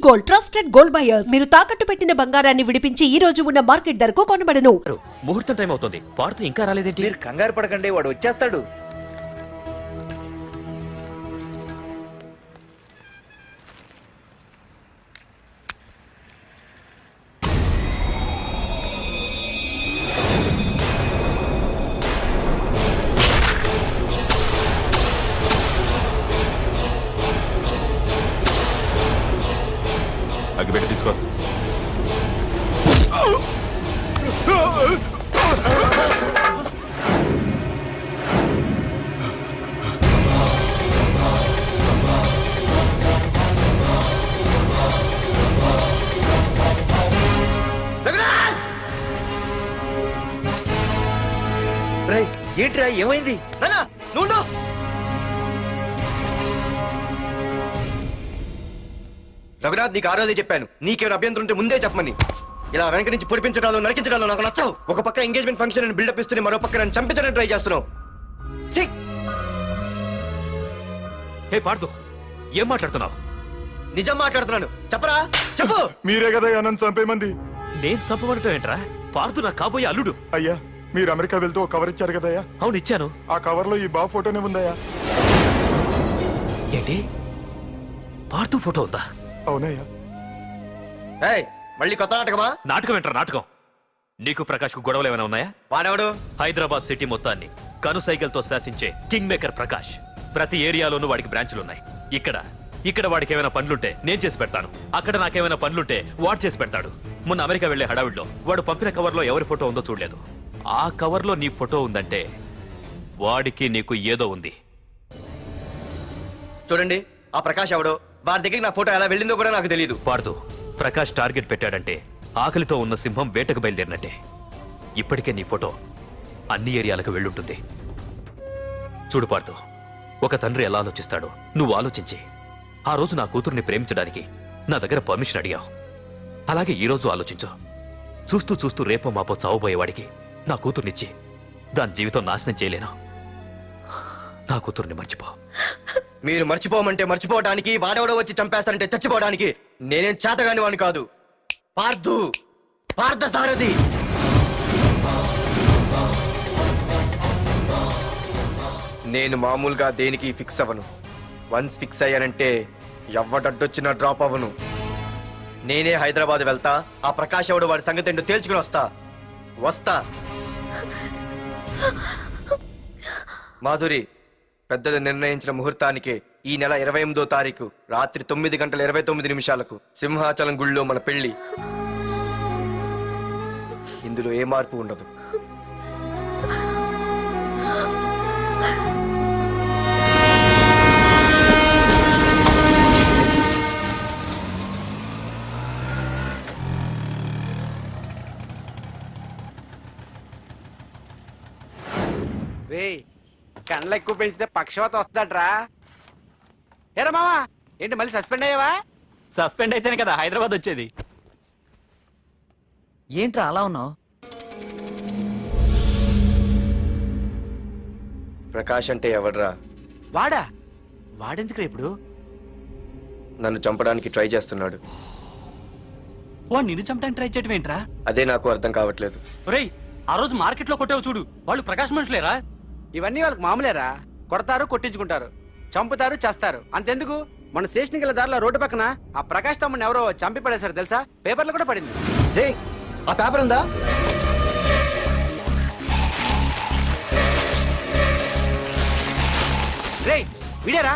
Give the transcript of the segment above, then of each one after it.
Gold, trusted gold buyers. మీరు తాకట్టు పెట్టిన బంగారాన్ని విడిపించి ఈ రోజు ఉన్న మార్కెట్ ధరకు కొనబడను. ముహూర్తం టైం అవుతుంది. పార్థు ఇంకా రాలేదేంటి? మీరు కంగారు పడకండి, వాడు వచ్చేస్తాడు. అగ్గిపెట్టి తీసుకో. ఏంట్రా ఏమైంది? రఘునాథ్, నీకు ఆ రోజే చెప్పాను, నీకేమైనా అభ్యంతరం ఉంటే ముందే చెప్పమని. ఇలా వెనక నుంచి పొడిపించడాలు నరికించడాలు నాకు నచ్చావు. ఒక పక్క ఎంగేజ్మెంట్ ఫంక్షన్ అని బిల్డప్ ఇస్తూనే మరో పక్క నన్ను చంపించడానికి ట్రై చేస్తున్నావు. హే పార్థు, ఏం మాట్లాడుతున్నావు? నిజం మాట్లాడుతున్నాను, చెప్పరా చెప్పు. మీరే కదా నన్ను చంపేమంది. నేను చంపబడటం ఏంట్రా? పార్థు నా కాబోయే అల్లుడు. అయ్యా, మీరు అమెరికా వెళ్తూ ఒక కవర్ ఇచ్చారు కదయ్యా. అవును ఇచ్చాను. ఆ కవర్ లో ఈ బాబు ఫోటోనే ఉందయ్యా. ఏంటి? పార్థు ఫోటో ఉందా? అవునయ్యా. మళ్ళీ కొత్త నాటకమా? నాటకం ఏంట్రా నాటకం? నీకు ప్రకాష్ కు గొడవలు ఏమైనా ఉన్నాయా? వాడెవడు? హైదరాబాద్ సిటీ మొత్తాన్ని కను సైకిల్తో శాసించే కింగ్ మేకర్ ప్రకాష్. ప్రతి ఏరియాలోనూ వాడికి బ్రాంచులున్నాయి. ఇక్కడ వాడికి ఏమైనా పనులుంటే నేను చేసి పెడతాను. అక్కడ నాకేమైనా పనులుంటే వాడు చేసి పెడతాడు. మొన్న అమెరికా వెళ్లే హడావిడిలో వాడు పంపిన కవర్లో ఎవరి ఫోటో ఉందో చూడలేదు. ఆ కవర్లో నీ ఫోటో ఉందంటే వాడికి నీకు ఏదో ఉంది. చూడండి, ఆ ప్రకాష్ ఎవడో, వాడి దగ్గరికి నా ఫోటో ఎలా వెళ్ళిందో కూడా నాకు తెలియదు. పార్థు, ప్రకాష్ టార్గెట్ పెట్టాడంటే ఆకలితో ఉన్న సింహం వేటకు బయలుదేరినట్టే. ఇప్పటికే నీ ఫోటో అన్ని ఏరియాలకు వెళ్ళుంటుంది. చూడు పార్థు, ఒక తండ్రి ఎలా ఆలోచిస్తాడో నువ్వు ఆలోచించి ఆ రోజు నా కూతుర్ని ప్రేమించడానికి నా దగ్గర పర్మిషన్ అడిగావు. అలాగే ఈ రోజు ఆలోచించు. చూస్తూ చూస్తూ రేపో మాపో చావబోయేవాడికి నా కూతుర్నిచ్చి దాని జీవితం నాశనం చేయలేను. నా కూతుర్ని మర్చిపో. మీరు మర్చిపోమంటే మర్చిపోవడానికి, వాడెవడో వచ్చి చంపేస్తానంటే చచ్చిపోవడానికి నేనేం చేతగాని వాడిని కాదు. పార్థసారథి. నేను మామూలుగా దేనికి ఫిక్స్ అవ్వను. వన్స్ ఫిక్స్ అయ్యానంటే ఎవ్వడడ్డొచ్చినా డ్రాప్ అవ్వను. నేనే హైదరాబాద్ వెళ్తా, ఆ ప్రకాష్ ఎవడు వాడి సంగతి ఏంటో తేల్చుకుని వస్తా. మాధురి, పెద్దలు నిర్ణయించిన ముహూర్తానికి ఈ నెల 28వ తారీఖు రాత్రి 9:29 సింహాచలం గుళ్ళో మన పెళ్లి. ఇందులో ఏ మార్పు ఉండదు. కండ్లు ఎక్కువ పెంచితే పక్షవాత వస్తాడ్రా. ఏరా మామా, ఏంటి మళ్ళీ సస్పెండ్ అయ్యావా? సస్పెండ్ అయితేనే కదా హైదరాబాద్ వచ్చేది. ఏంట్రా అలా ఉన్నావు? ప్రకాష్ అంటే ఎవడ్రా? వాడెందుకురా ఇప్పుడు? నన్ను చంపడానికి ట్రై చేస్తున్నాడు. వాడు నిన్ను చంపడానికి ట్రై చేయటం ఏంట్రా? అదే నాకు అర్థం కావట్లేదు. ఒరేయ్, ఆ రోజు మార్కెట్ లో కొట్టావు చూడు, వాళ్ళు ప్రకాష్ మనుషులేరా? ఇవన్నీ వాళ్ళకి మామూలేరా. కొడతారు, కొట్టించుకుంటారు, చంపుతారు, చేస్తారు. అంతెందుకు, మన స్టేషన్కి వెళ్ళే దారిలో రోడ్డు పక్కన ఆ ప్రకాష్ తమ్ముని ఎవరో చంపి పడేశారు తెలుసా? పేపర్లో కూడా పడింది. రే, ఆ పేపర్ ఉందా? రే విడేరా.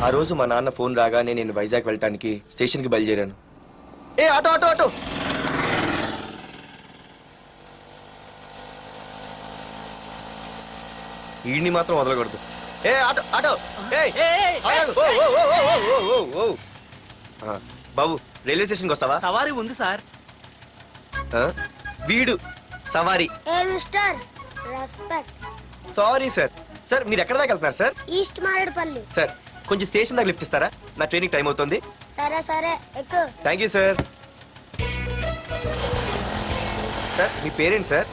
ఆ రోజు మా నాన్న ఫోన్ రాగానే నేను వైజాగ్ వెళ్ళటానికి స్టేషన్కి బయలుదేరాను. ఆటో ఈడిని మాత్రం వదలకూడదు. ఆటో బాబు, రైల్వే స్టేషన్కి వస్తావా? సవారీ ఉంది సార్. వీడు సవారీ. రెస్పెక్ట్. Sorry sir. సార్, మీరు ఎక్కడ దాకా వెళ్తున్నారు సార్? ఈస్ట్ మారేడుపల్లి. సార్, కొంచెం స్టేషన్ దగ్గర లిఫ్ట్ ఇస్తారా? నా ట్రైనింగ్ టైం అవుతుంది. సరే సరే ఎక్కు. Thank you sir. సార్ మీ పేరేంటి సార్?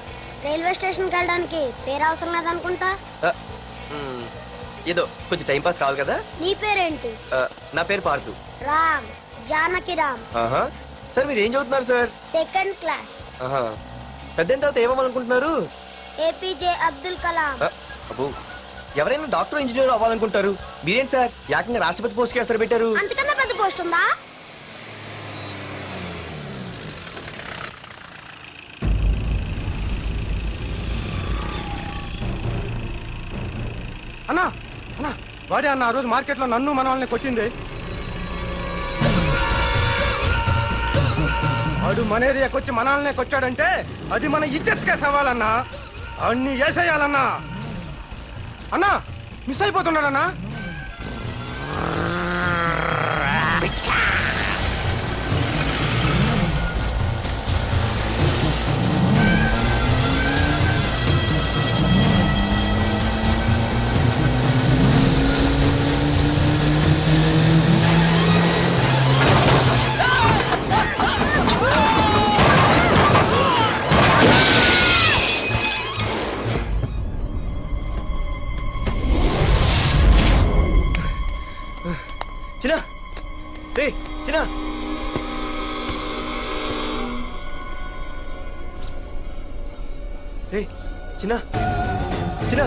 రైల్వే స్టేషన్కి వెళ్ళడానికి పేరు అవసరం లేదనుకుంటా. ఆ, ఏదో కొంచెం టైం పాస్ కావాలి కదా. నీ పేరేంటి? నా పేరు పార్థు. రామ్, జానకి రామ్. ఆహా. సార్ మీరు ఏం చదువుతున్నారు సార్? Second class. ఆహా. పెద్ద తర్వాత ఏమవ్వాలనుకుంటున్నారు? ఏపీజే అబ్దుల్ కలాం. అబ్బో, ఎవరైనా డాక్టర్ ఇంజనీర్ అవ్వాలనుకుంటారు. మీరేం సార్ ఏకంగా రాష్ట్రపతి పోస్ట్కి ఎసరు పెట్టారు? అంతకన్నా పెద్ద పోస్ట్ ఉందా? అన్నా అన్నా వాడే అన్న ఆ రోజు మార్కెట్లో నన్ను మన వాళ్ళని కొట్టింది. వాడు మన ఏరియాకి వచ్చి మన వాళ్ళనే కొట్టాడంటే అది మన ఇజ్జత్కే సవాలన్నా. అన్ని వేసేయాలన్నా. అన్నా మిస్ అయిపోతున్నాడన్నా. చిన్న రే చిన్న. రే చిన్న చిన్న.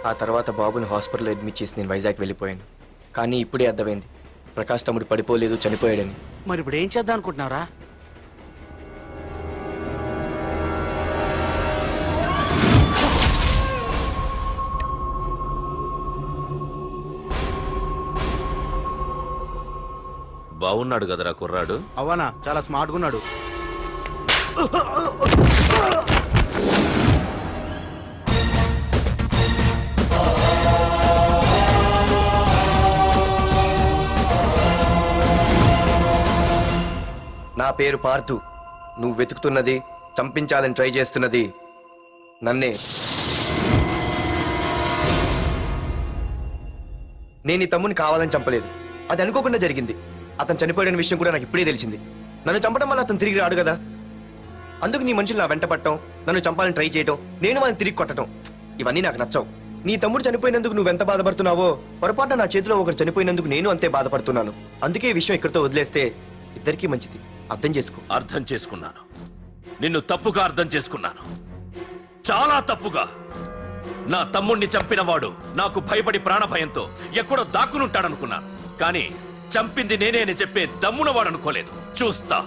ఆ తర్వాత బాబుని హాస్పిటల్లో అడ్మిట్ చేసి నేను వైజాగ్ వెళ్ళిపోయాను. కానీ ఇప్పుడే అర్థమైంది ప్రకాష్ తమ్ముడు పడిపోలేదు, చనిపోయాడని. మరి ఇప్పుడు ఏం చేద్దాం అనుకుంటున్నారా? బాగున్నాడు కదరా కుర్రాడు. అవనా చాలా స్మార్ట్గా ఉన్నాడు. నా పేరు పార్థు. నువ్వు వెతుకుతున్నది, చంపించాలని ట్రై చేస్తున్నది నన్నే. నేను ఈ తమ్ముని కావాలని చంపలేదు, అది అనుకోకుండా జరిగింది. అతను చనిపోయిన విషయం కూడా నాకు ఇప్పుడే తెలిసింది. నన్ను చంపడం వల్ల అతను తిరిగి రాడు కదా. అందుకు నీ మనుషులు నా వెంట పట్టడం, నన్ను చంపాలని ట్రై చేయటం, నేను వాళ్ళని తిరిగి కొట్టడం, ఇవన్నీ నాకు నచ్చవు. నీ తమ్ముడు చనిపోయినందుకు నువ్వెంత బాధపడుతున్నావో పొరపాటున నా చేతిలో ఒకరు చనిపోయినందుకు నేను అంతే బాధపడుతున్నాను. అందుకే ఈ విషయం ఇక్కడితో వదిలేస్తే ఇద్దరికీ మంచిది. అర్థం చేసుకో. అర్థం చేసుకున్నాను. నిన్ను తప్పుగా అర్థం చేసుకున్నాను, చాలా తప్పుగా. నా తమ్ముణ్ణి చంపినవాడు నాకు భయపడి ప్రాణభయంతో ఎక్కడో దాక్కునుంటాడనుకున్నాను. కానీ చంపింది నేనే అని చెప్పే దమ్మునవాడనుకోలేదు. చూస్తా,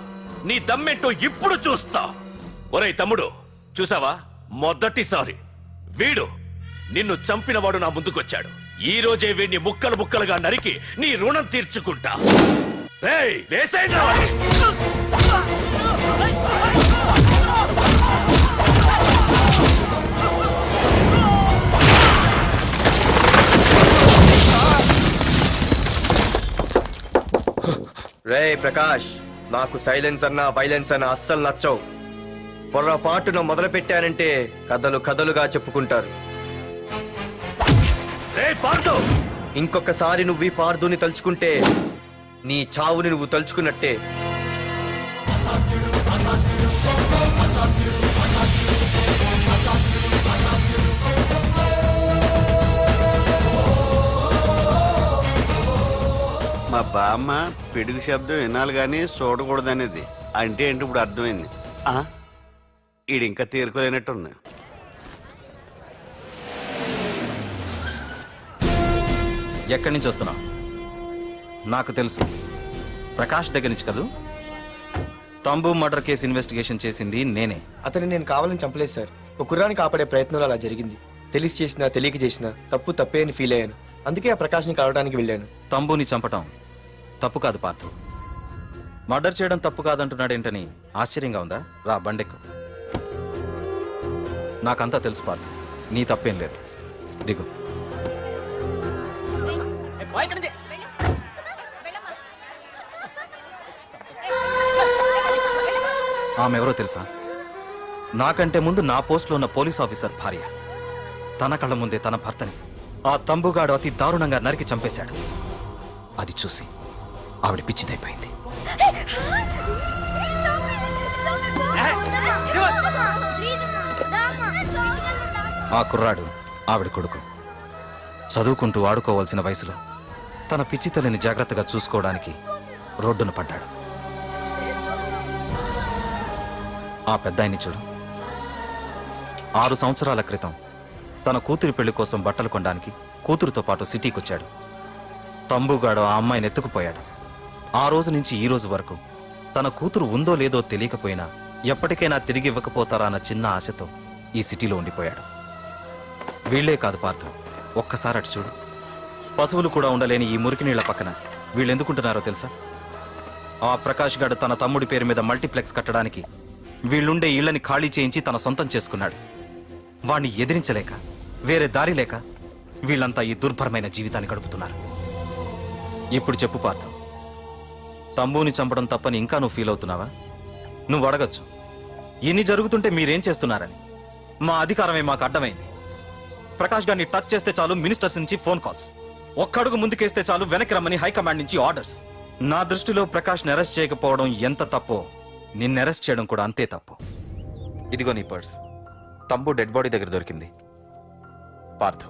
నీ దమ్మేంటో ఇప్పుడు చూస్తా. ఒరేయ్ తమ్ముడు, చూసావా? మొదటిసారి వీడు నిన్ను చంపినవాడు నా ముందుకొచ్చాడు. ఈ రోజే వీడిని ముక్కలు ముక్కలుగా నరికి నీ రుణం తీర్చుకుంటా. రేయ్, వేసేయండ్రా వాడిని. రే ప్రకాష్, నాకు సైలెన్స్ అన్నా వైలెన్స్ అన్నా అస్సలు నచ్చవు. పొర్రపాటున మొదలు పెట్టానంటే కథలు కథలుగా చెప్పుకుంటారు. రేయ్ పార్దు, ఇంకొకసారి నువ్వు ఈ పార్దుని తలుచుకుంటే నీ చావుని నువ్వు తలుచుకున్నట్టే. మా బామ్మ పిడుగు శబ్దం వినాలి కానీ చూడకూడదనేది. అంటే ఏంటి ఇప్పుడు అర్థమైంది. ఈడు ఇంకా తీరుకోలేనట్టుంది. ఎక్కడి నుంచి వస్తున్నావు? నాకు తెలుసు, ప్రకాష్ దగ్గర నుంచి కదూ. తంబు మర్డర్ కేసు ఇన్వెస్టిగేషన్ చేసింది నేనే. అతన్ని నేను కావాలని చంపలేదు సార్. ఒక కుర్రాన్ని కాపాడే ప్రయత్నంలో అలా జరిగింది. తెలిసి చేసినా తెలియక చేసినా తప్పు తప్పే అని ఫీల్ అయ్యాను. అందుకే ఆ ప్రకాష్ని కలవడానికి వెళ్ళాను. తంబుని చంపటం తప్పు కాదు పార్థు. మర్డర్ చేయడం తప్పు కాదంటున్నాడేంటని ఆశ్చర్యంగా ఉందా? రా, బండెక్కు. నాకంతా తెలుసు పార్థు, నీ తప్పేం లేదు. దిగు. ఆమె ఎవరో తెలుసా? నాకంటే ముందు నా పోస్టులో ఉన్న పోలీస్ ఆఫీసర్ భార్య. తన కళ్ళ ముందే తన భర్తని ఆ తంబుగాడు అతి దారుణంగా నరికి చంపేశాడు. అది చూసి ఆవిడ పిచ్చిదైపోయింది. ఆ కుర్రాడు ఆవిడ కొడుకు. చదువుకుంటూ ఆడుకోవాల్సిన వయసులో తన పిచ్చి తల్లిని జాగ్రత్తగా చూసుకోవడానికి రోడ్డున పడ్డాడు. ఆ పెద్దాయన్ని చూడు. 6 సంవత్సరాల క్రితం తన కూతురి పెళ్లి కోసం బట్టలు కొనడానికి కూతురుతో పాటు సిటీకి వచ్చాడు. తంబుగాడు ఆ అమ్మాయిని ఎత్తుకుపోయాడు. ఆ రోజు నుంచి ఈ రోజు వరకు తన కూతురు ఉందో లేదో తెలియకపోయినా ఎప్పటికైనా తిరిగి ఇవ్వకపోతారా అన్న చిన్న ఆశతో ఈ సిటీలో ఉండిపోయాడు. వీళ్లే కాదు పార్థు, ఒక్కసారి అటు చూడు. పశువులు కూడా ఉండలేని ఈ మురికి నీళ్ల పక్కన వీళ్ళెందుకుంటున్నారో తెలుసా? ఆ ప్రకాష్ గాడు తన తమ్ముడి పేరు మీద మల్టీప్లెక్స్ కట్టడానికి వీళ్ళుండే ఇళ్లని ఖాళీ చేయించి తన సొంతం చేసుకున్నాడు. వాణ్ణి ఎదిరించలేక, వేరే దారి లేక వీళ్ళంతా ఈ దుర్భరమైన జీవితాన్ని గడుపుతున్నారు. ఇప్పుడు చెప్పు పార్థు, తంబుని చంపడం తప్పని ఇంకా నువ్వు ఫీల్ అవుతున్నావా? నువ్వు అడగచ్చు, ఇన్ని జరుగుతుంటే మీరేం చేస్తున్నారని. మా అధికారమే మాకు అడ్డమైంది. ప్రకాష్ గారిని టచ్ చేస్తే చాలు మినిస్టర్స్ నుంచి ఫోన్ కాల్స్, ఒక్కడుగు ముందుకేస్తే చాలు వెనక్కి రమ్మని హైకమాండ్ నుంచి ఆర్డర్స్. నా దృష్టిలో ప్రకాష్ని అరెస్ట్ చేయకపోవడం ఎంత తప్పో నిన్ను అరెస్ట్ చేయడం కూడా అంతే తప్పు. ఇదిగో నీ పర్స్. తంబు డెడ్ బాడీ దగ్గర దొరికింది. పార్థు,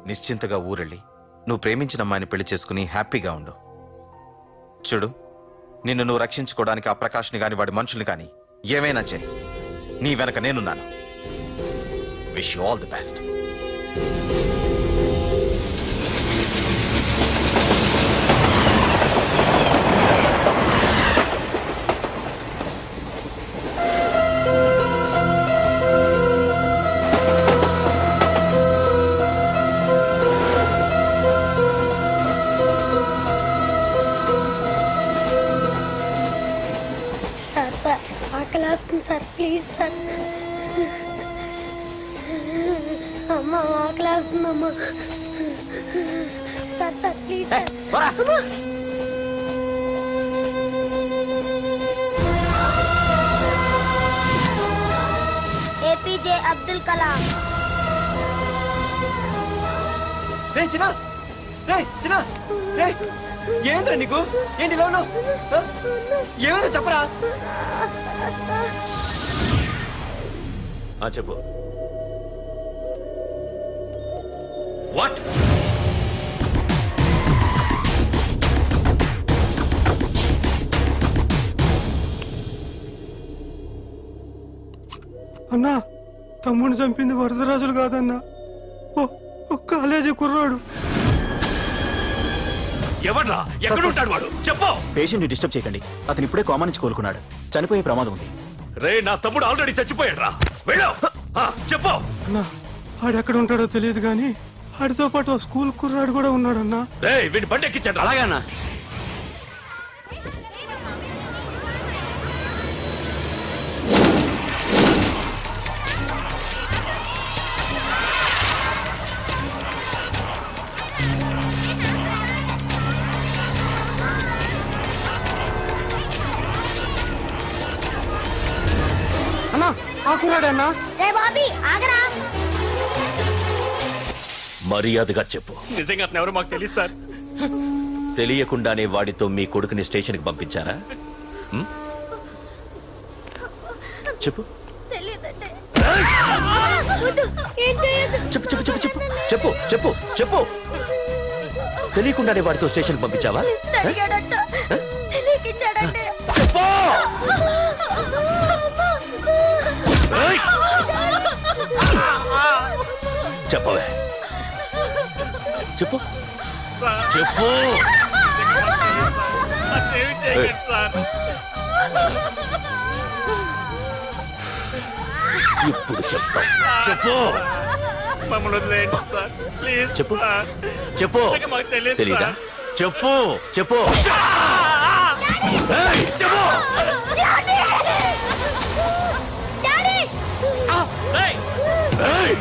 నిశ్చింతగా ఊరెళ్ళి నువ్వు ప్రేమించిన అమ్మాయిని పెళ్లి చేసుకుని హ్యాపీగా ఉండు. చూడు, నిన్ను నువ్వు రక్షించుకోవడానికి ఆ ప్రకాష్ని గాని వాడి మనుషుల్ని కానీ ఏమైనా చేయి. నీ వెనక నేనున్నాను. Wish you all the best. Sir ఆకలి వస్తుంది సార్, ప్లీజ్ సార్. అమ్మ ఆకలి వస్తుందమ్మా. Sir please sir. APJ Abdul Kalam. ఏంద్రా నీకు? ఏంటి ఇలా ఉన్నావు? ఏమైందో చెప్పరా? చెప్పు. వాట్? అన్నా, తమ్ముడిని చంపింది వరదరాజులు కాదన్నా, ఓ కాలేజీ కుర్రాడు. ఎవడ్రా? ఎక్కడ ఉంటాడు వాడు? చెప్పు. పేషెంట్ ని డిస్టర్బ్ చేయకండి. అతను ఇప్పుడే కోమా నుంచి కోలుకున్నాడు. చనిపోయే ప్రమాదం ఉంది. రే, నా తమ్ముడు ఆల్రెడీ చచ్చిపోయాడు రా. వెళ్ళు. చెప్పు. అన్నా, ఆడెక్కడ ఉంటాడో తెలియదు కానీ వాడితో పాటు స్కూల్ కుర్రాడు కూడా ఉన్నాడన్నా. రేయ్ వీడి బండి ఎక్కించండి. అలాగేనా? అన్నా ఆ కుర్రాడన్నా. రే బాబీ ఆగరా. మర్యాదగా చెప్పు. నిజంగా అతను ఎవరో మాకు తెలియదు సార్. తెలియకుండానే వాడితో మీ కొడుకుని స్టేషన్కి పంపించారా? ఉం? చెప్పు ఏం చేయదు. చెప్పు చెప్పు చెప్పు చెప్పు చెప్పు చెప్పు చెప్పు. తెలియకుండానే వాడితో స్టేషన్కి పంపించావా? చెప్పు. ఏయ్! చెప్పవే చెప్పు చెప్పు. ఇప్పుడు చెప్తా. చెప్పు మమ్మల్ని వదిలేయండి సార్ ప్లీజ్. చెప్పు చెప్పు. మాకు తెలియదు తెలీదా? చెప్పు చెప్పు. ఏయ్, చెప్పు. ఏయ్! ఏయ్,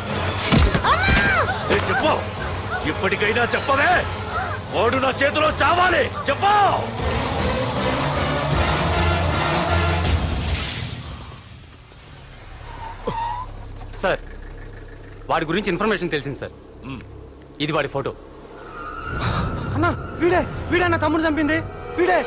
చెప్పు. ఇప్పటికైనా చెప్పవే. వాడు నా చేతిలో చావాలి. చెప్పు. సార్ వాడి గురించి ఇన్ఫర్మేషన్ తెలిసింది సార్. ఇది వాడి ఫోటో. అన్నా వీడే నా తమ్ముడు చంపింది వీడే.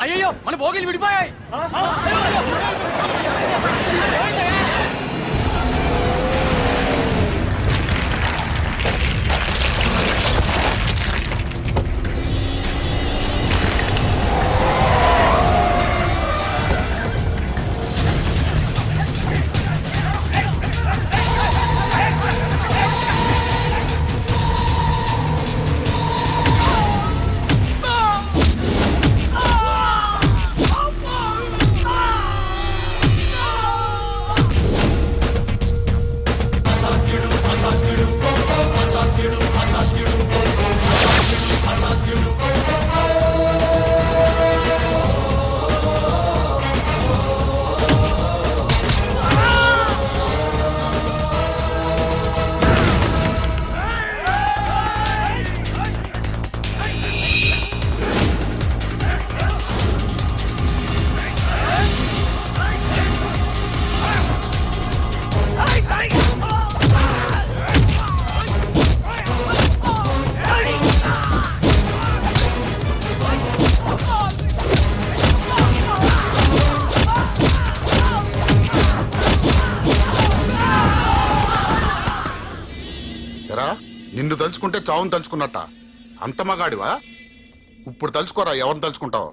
అయ్యో మన భోగిలు విడిపోయాయి. నిన్ను తలుచుకుంటే చావును తలుచుకున్నట్ట. అంత మగాడివా? ఇప్పుడు తలుచుకోరా ఎవరిని తలుచుకుంటావు.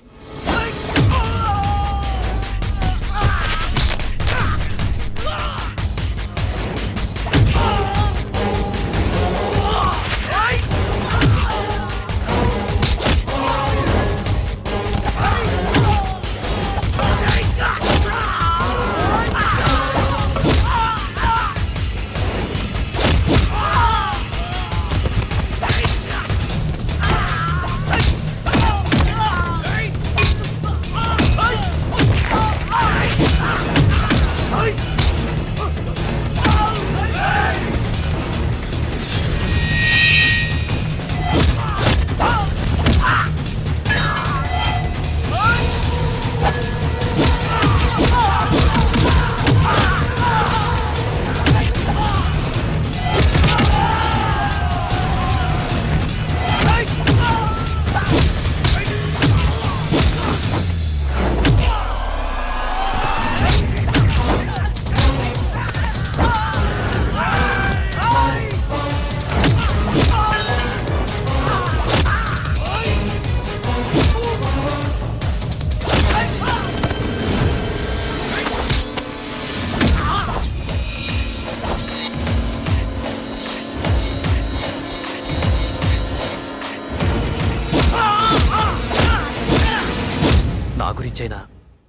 గురించైనా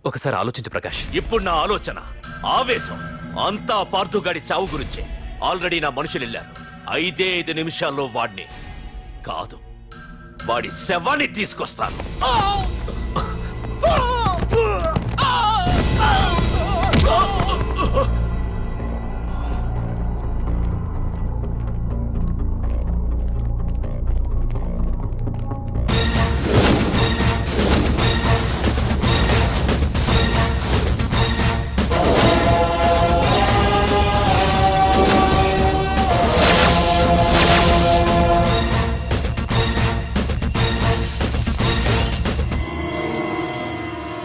ఒకసారి ఆలోచించు ప్రకాష్. ఇప్పుడు నా ఆలోచన ఆవేశం అంతా పార్థుగాడి చావు గురించే. ఆల్రెడీ నా మనుషులు వెళ్ళారు. 5 నిమిషాల్లో వాడిని కాదు, వాడి శవాన్ని తీసుకొస్తాను.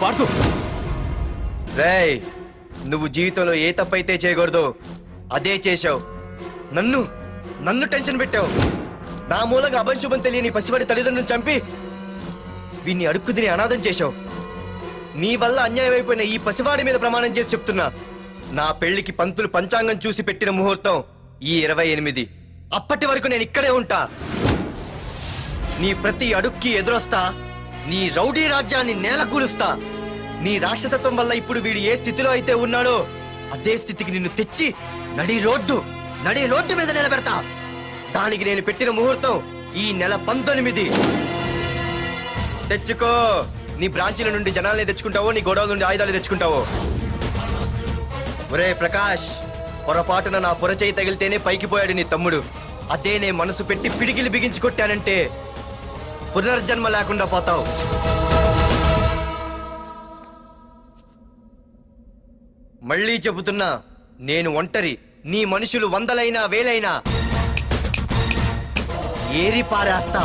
పార్థు, రేయ్, నువ్వు జీవితంలో ఏ తప్పైతే చేయకూడదు అదే చేశావు. నన్ను నన్ను టెన్షన్ పెట్టావు. నా మూలంగా అభంశుభం తెలియని పసివాడి తల్లిదండ్రులను చంపి వీన్ని అడుక్కు తిని అనాథం చేశావు. నీ వల్ల అన్యాయం అయిపోయిన ఈ పసివాడి మీద ప్రమాణం చేసి చెప్తున్నా, నా పెళ్లికి పంతులు పంచాంగం చూసి పెట్టిన ముహూర్తం ఈ 28. అప్పటి వరకు నేను ఇక్కడే ఉంటా. నీ ప్రతి అడుక్కి ఎదురొస్తా. నీ రౌడీ రాజ్యాన్ని నేలకూలుస్తా. నీ రాక్షసత్వం వల్ల ఇప్పుడు వీడు ఏ స్థితిలో అయితే ఉన్నాడో అదే స్థితికి నిన్ను తెచ్చి నడి రోడ్డు మీద నిలబెడతా. దానికి నేను పెట్టిన ముహూర్తం ఈ నెల 19. తెచ్చుకో. నీ బ్రాంచీల నుండి జనాల్ని తెచ్చుకుంటావో, నీ గోడౌన్ నుండి ఆయుధాలు తెచ్చుకుంటావో. ఒరే ప్రకాష్, పొరపాటున నా పొరచేయి తగిలితేనే పైకి పోయాడు నీ తమ్ముడు. అదే నే మనసు పెట్టి పిడికిలి బిగించి కొట్టానంటే పునర్జన్మ లేకుండా పోతావు. మళ్ళీ చెబుతున్నా, నేను ఒంటరి. నీ మనుషులు 100లైనా 1000లైనా ఏరి పారేస్తా.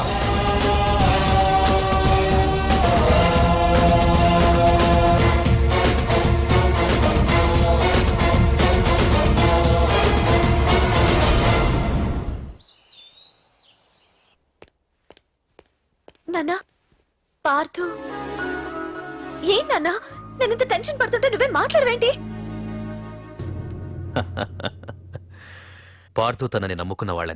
నాన్నా, పార్థు ఏం నాన్నా? నేను ఇంత టెన్షన్ పడుతుంటే నువ్వే మాట్లాడవేంటి? పార్థు తనని నమ్ముకున్న వాళ్ళని